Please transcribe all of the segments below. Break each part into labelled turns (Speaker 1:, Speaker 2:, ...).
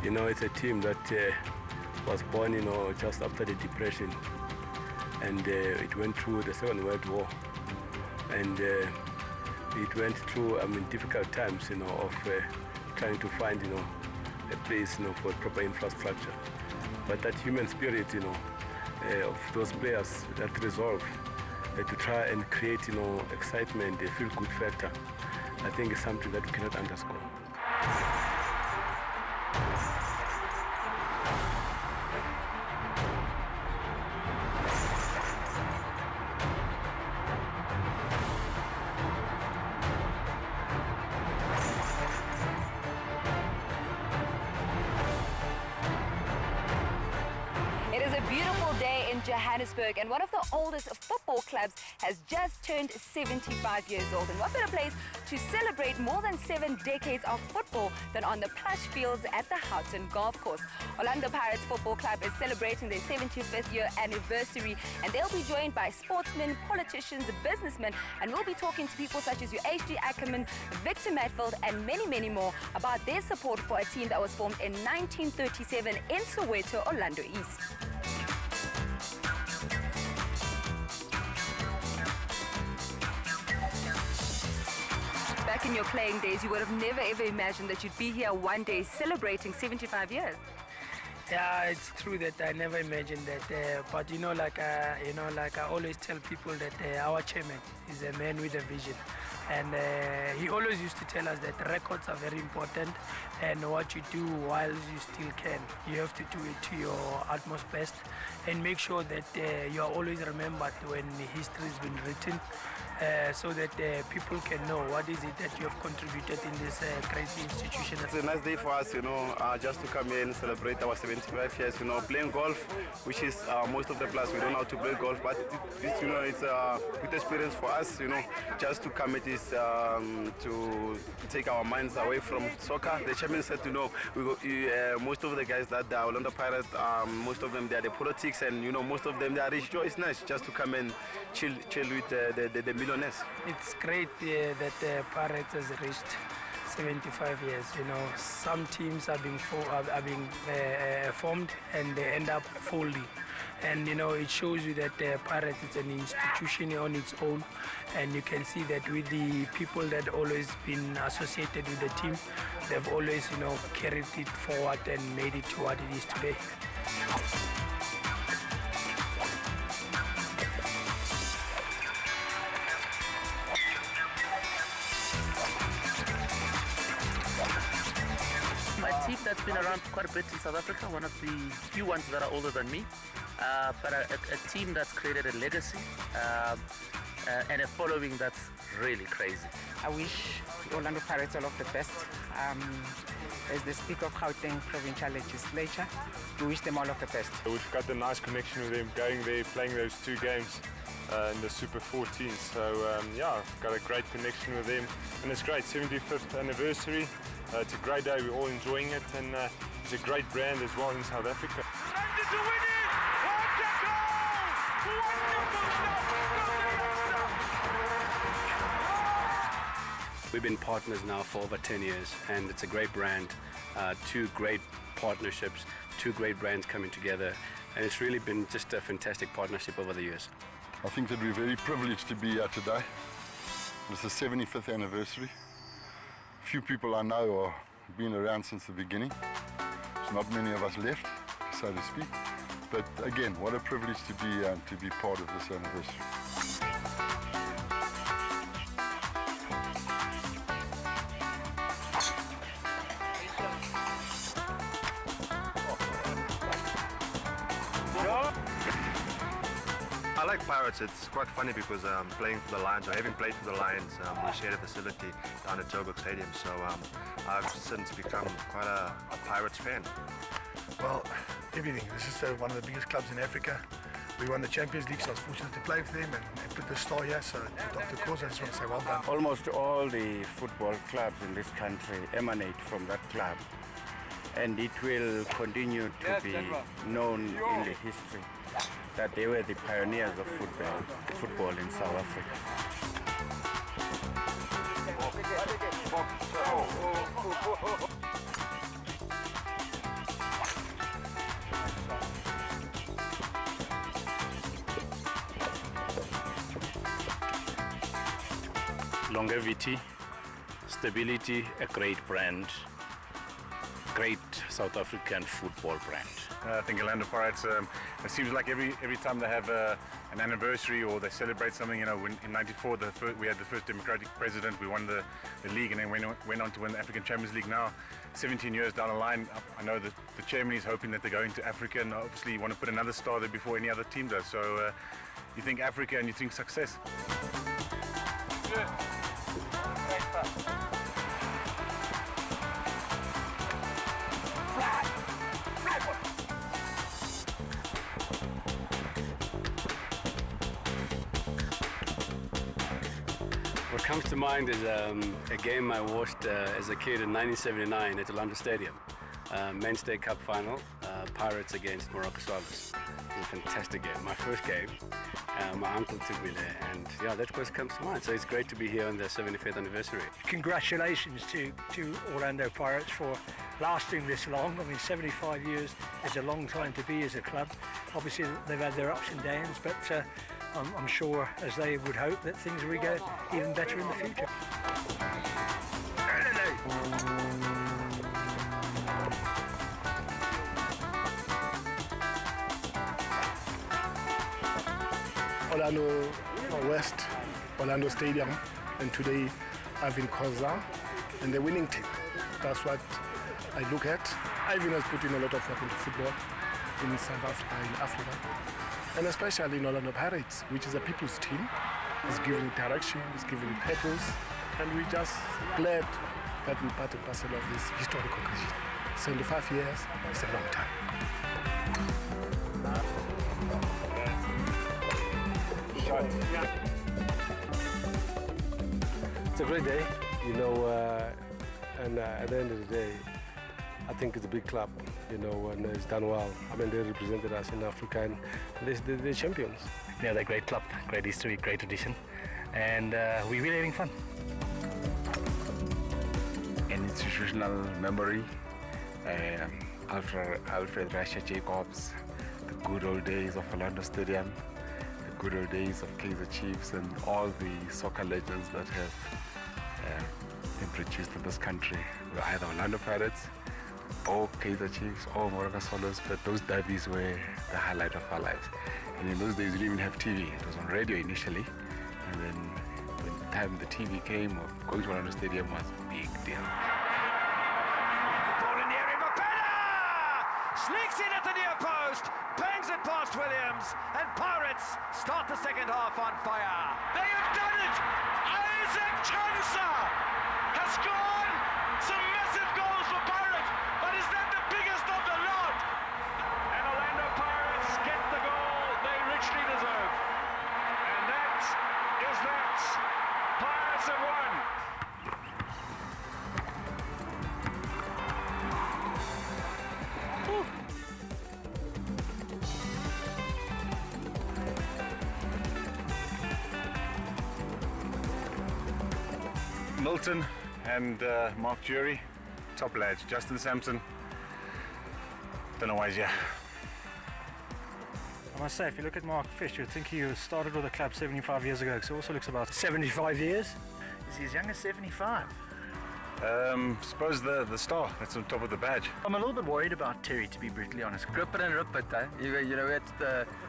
Speaker 1: You know, it's a team that was born, you know, just after the Depression, and it went through the Second World War, and it went through, I mean, difficult times, you know, of trying to find, you know, a place, you know, for proper infrastructure. But that human spirit, you know, of those players, that resolve to try and create, you know, excitement, a feel-good factor, I think is something that we cannot underscore.
Speaker 2: It is a beautiful day in Johannesburg, and one of the oldest football clubs has just turned 75 years old. And what better place to celebrate more than 7 decades of football than on the plush fields at the Houghton Golf Course. Orlando Pirates Football Club is celebrating their 75th year anniversary, and they'll be joined by sportsmen, politicians, businessmen, and we'll be talking to people such as your H.D. Ackerman, Victor Matfield, and many, many more about their support for a team that was formed in 1937 in Soweto, Orlando East. Back in your playing days, you would have never ever imagined that you'd be here one day celebrating 75 years.
Speaker 3: Yeah, it's true that I never imagined that. But you know, like I always tell people that our chairman is a man with a vision, and he always used to tell us that records are very important, and what you do while you still can, you have to do it to your utmost best, and make sure that you are always remembered when history has been written. So that people can know what is it that you have contributed in this great institution.
Speaker 4: It's a nice day for us, you know, just to come here and celebrate our 75 years, you know, playing golf, which is most of the players, we don't know how to play golf, but it's, you know, it's a good experience for us, you know, just to come. It is to take our minds away from soccer. The chairman said, you know, most of the guys that are Orlando Pirates, most of them, they are the politics, and, you know, most of them, they are rich. So it's nice just to come and chill with the millionaires.
Speaker 3: It's great that the Pirates has reached 75 years. You know, some teams are being formed and they end up folding. And you know, it shows you that the Pirates is an institution on its own, and you can see that with the people that always been associated with the team, they've always, you know, carried it forward and made it to what it is today.
Speaker 5: A team that's been around quite a bit in South Africa, one of the few ones that are older than me, but a team that's created a legacy and a following that's really crazy.
Speaker 6: I wish the Orlando Pirates all of the best. As the Speaker of Gauteng Provincial Legislature, we wish them all of the best.
Speaker 7: We've got a nice connection with them, going there, playing those 2 games in the Super 14. So yeah, got a great connection with them, and it's great, 75th anniversary. It's a great day, we're all enjoying it, and it's a great brand as well in South Africa.
Speaker 8: To win it! What a goal! Wonderful stuff!
Speaker 1: We've been partners now for over 10 years, and it's a great brand, 2 great partnerships, 2 great brands coming together, and it's really been just a fantastic partnership over the years.
Speaker 9: I think that we're very privileged to be here today. It's the 75th anniversary. Few people I know have been around since the beginning. There's not many of us left, so to speak. But again, what a privilege to be part of this anniversary.
Speaker 4: I like Pirates. It's quite funny because playing for the Lions, or having played for the Lions, we shared a facility down at Joburg Stadium. So I've since become quite a Pirates fan.
Speaker 10: Well, everything. This is one of the biggest clubs in Africa. We won the Champions League, so I was fortunate to play for them and put the star here. So to Dr. Kos, I just want to say well done.
Speaker 11: Almost all the football clubs in this country emanate from that club, and it will continue to be known in the history that they were the pioneers of football in South Africa.
Speaker 12: longevity, stability, a great brand, great South African football brand.
Speaker 13: I think Orlando Pirates, it seems like every time they have an anniversary or they celebrate something, you know, in '94 we had the first democratic president, we won the league, and then went on to win the African Champions League. Now, 17 years down the line, I know that the chairman is hoping that they go into Africa, and obviously you want to put another star there before any other team does. So you think Africa and you think success.
Speaker 8: Good. Great pass.
Speaker 1: What comes to mind is a game I watched as a kid in 1979 at Orlando Stadium. Men's Day Cup final, Pirates against Morocco Swallows. It was a fantastic game. My first game. My uncle took me there, and yeah, that's what comes to mind. So it's great to be here on the 75th anniversary.
Speaker 14: Congratulations to Orlando Pirates for lasting this long. I mean, 75 years is a long time to be as a club. Obviously, they've had their ups and downs, but I'm sure, as they would hope, that things will go even better in the future.
Speaker 10: Orlando West, Orlando Stadium, and today Irvin Khoza and the winning team. That's what I look at. Irvin has put in a lot of work into football in South Africa, in Africa, and especially in Orlando Pirates, which is a people's team. It's giving direction, it's giving purpose, and we're just glad that we're part and parcel of this historical occasion. 75 years is a long time.
Speaker 1: It's a great day, you know, and at the end of the day, I think it's a big club, you know, and it's done well. I mean, they represented us in Africa, and they're champions.
Speaker 15: Yeah, they're a great club, great history, great tradition, and we're really having fun.
Speaker 16: An institutional memory, Alfred Rasha Jacobs, the good old days of Orlando Stadium, the good old days of Kaizer Chiefs, and all the soccer legends that have been produced in this country. We're either Orlando Pirates or Kaizer Chiefs or Morocco Swallows, but those derbies were the highlight of our lives. And in those days, we didn't even have TV. It was on radio initially, and then when the time the TV came, or going to Orlando Stadium was a big deal.
Speaker 8: Ball in the area, Mapena! Sneaks in at the near post, bangs it past Williams, and Pirates start the second half on fire. They have done it! Isaac Chansa has scored some massive goals for Pirates, but is that the biggest of the lot? And Orlando Pirates get the goal they richly deserve. And that is that. Pirates have won.
Speaker 13: Milton and Mark Jury, top lads. Justin Sampson, don't know why he's here.
Speaker 14: I must say, if you look at Mark Fish, you'd think he started with the club 75 years ago, because he also looks about 75 years.
Speaker 15: Is he as young as 75?
Speaker 13: Suppose the star that's on top of the badge.
Speaker 15: I'm a little bit worried about Terry, to be brutally honest.
Speaker 17: Grip it and rip it, eh? You know,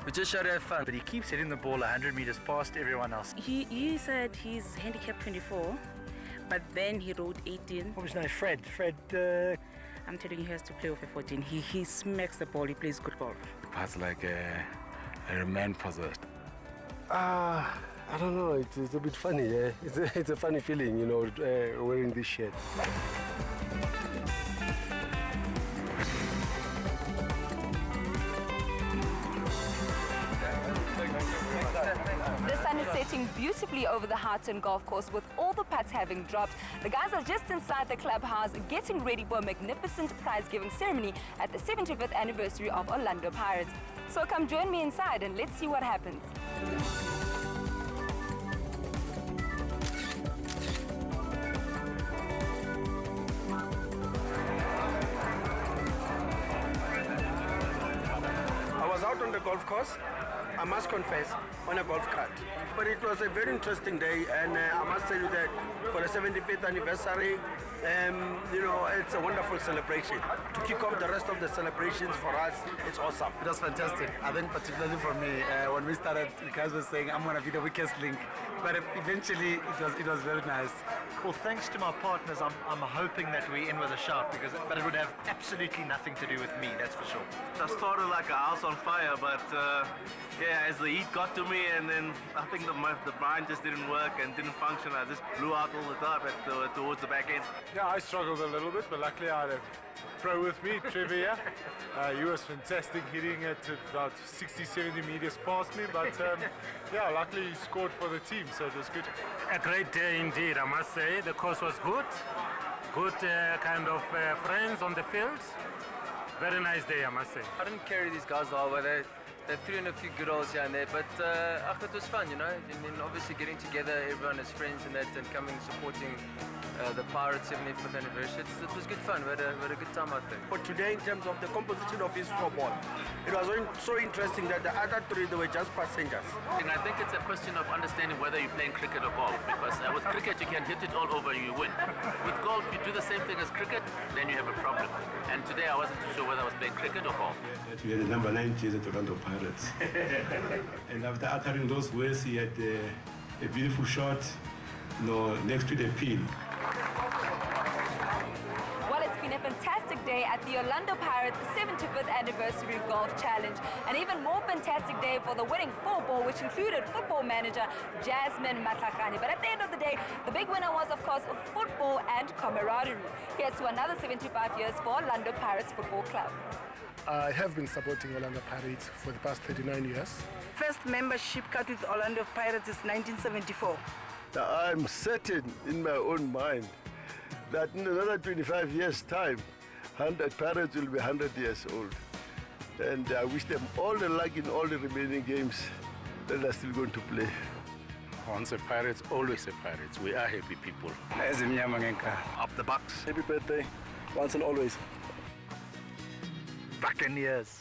Speaker 17: we just try to have fun.
Speaker 15: But he keeps hitting the ball 100 meters past everyone else.
Speaker 18: He said he's handicapped 24, but then he rode 18.
Speaker 14: What was his name? Fred.
Speaker 18: I'm telling you, he has to play with a 14. He smacks the ball, he plays good golf.
Speaker 16: It's like a man possessed.
Speaker 1: I don't know, it's a bit funny, eh? It's a funny feeling, you know, wearing this shirt.
Speaker 2: The sun is setting beautifully over the Houghton Golf Course with all the putts having dropped. The guys are just inside the clubhouse getting ready for a magnificent prize-giving ceremony at the 75th anniversary of Orlando Pirates. So come join me inside and let's see what happens.
Speaker 19: I was out on the golf course, I must confess, on a golf cart. But it was a very interesting day, and I must just tell you that for the 75th anniversary, you know, it's a wonderful celebration. To kick off the rest of the celebrations for us, it's awesome.
Speaker 20: It was fantastic. I think particularly for me, when we started, the guys were saying, I'm going to be the weakest link. But eventually, it was very nice.
Speaker 8: Well, thanks to my partners, I'm hoping that we end with a shout, but it would have absolutely nothing to do with me, that's for sure.
Speaker 21: I started like a house on fire, but yeah, as the heat got to me, and then I think the mind just didn't work and didn't function. I just blew out all the time towards the back end.
Speaker 7: Yeah, I struggled a little bit, but luckily I had a pro with me, Trevor here. He was fantastic, hitting it about 60-70 meters past me, but yeah, luckily he scored for the team, so it was good.
Speaker 22: A great day indeed, I must say. The course was good. Good kind of friends on the field. Very nice day, I must say.
Speaker 17: I didn't carry these guys all, but they threw in a few good goals here and there, but it was fun, you know. I mean, obviously getting together, everyone as friends and that, and coming supporting the Pirates 75th anniversary. It was good fun. We had a good time out there.
Speaker 19: But today, in terms of the composition of his football, it was so interesting that the other three, they were just passengers.
Speaker 5: And I think it's a question of understanding whether you're playing cricket or golf, because with cricket you can hit it all over, you win. With golf, you do the same thing as cricket, then you have a problem. And today I wasn't too sure whether I was playing cricket or golf.
Speaker 1: We had the number 9 jersey at the Orlando Pirates. And after uttering those words, he had a beautiful shot, you know, next to the pin.
Speaker 2: Well, it's been a fantastic day at the Orlando Pirates 75th Anniversary Golf Challenge. An even more fantastic day for the winning 4-ball, which included football manager Jasmine Matlakane. But at the end of the day, the big winner was, of course, football and camaraderie. Here's to another 75 years for Orlando Pirates Football Club.
Speaker 10: I have been supporting Orlando Pirates for the past 39 years.
Speaker 23: First membership card with Orlando Pirates is 1974.
Speaker 24: I'm certain in my own mind that in another 25 years' time, 100 Pirates will be 100 years old. And I wish them all the luck in all the remaining games that they're still going to play.
Speaker 12: Once a Pirates, always a Pirates. We are happy people.
Speaker 24: Up the Bucks.
Speaker 19: Happy birthday, once and always.
Speaker 8: Buccaneers.